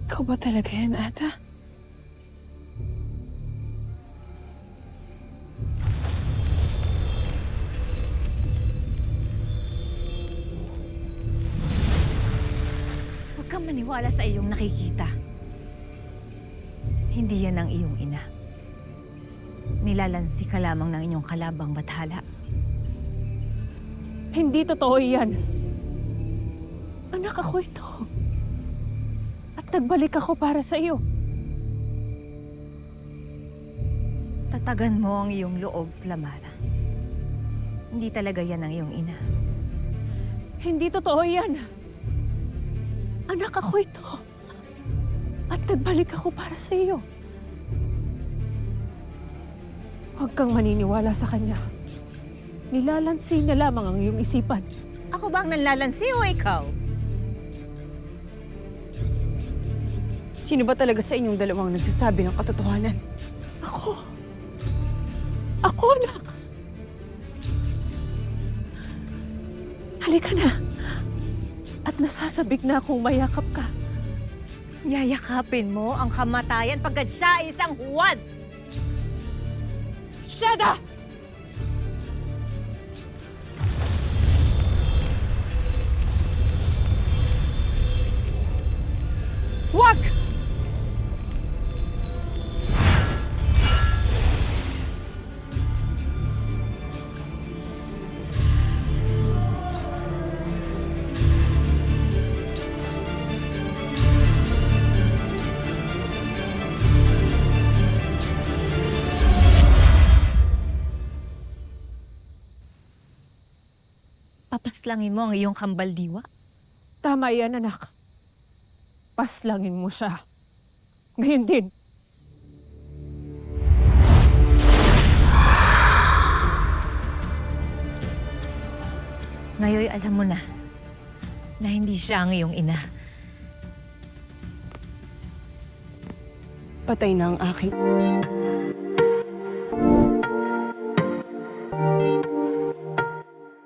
Ikaw ba talaga yan, Ata? Huwag kang maniwala sa iyong nakikita. Hindi yan ang iyong ina. Nilalansi ka lamang ng inyong kalabang bathala. Hindi totoo yan. Anak ako ito. At nagbalik ako para sa iyo. Tatagan mo ang iyong loob, Flamara. Hindi talaga yan ang iyong ina. Hindi totoo yan. Anak ako ito. At nagbalik ako para sa iyo. Huwag kang maniniwala sa kanya. Nilalansi na lamang ang iyong isipan. Ako ba ang nanlalansi o ikaw? Sino ba talaga sa inyong dalawang nagsasabi ng katotohanan? Ako. Ako, anak. Halika na. At nasasabik na akong mayakap ka. Yayakapin mo ang kamatayan pagkat siya ay isang huwad! Shada! Huwag! Papaslangin mo ang iyong kambal diwa? Tama yan, anak. Paslangin mo siya. Ngayon din. Ngayon alam mo na hindi siya ang iyong ina. Patay na ang aking...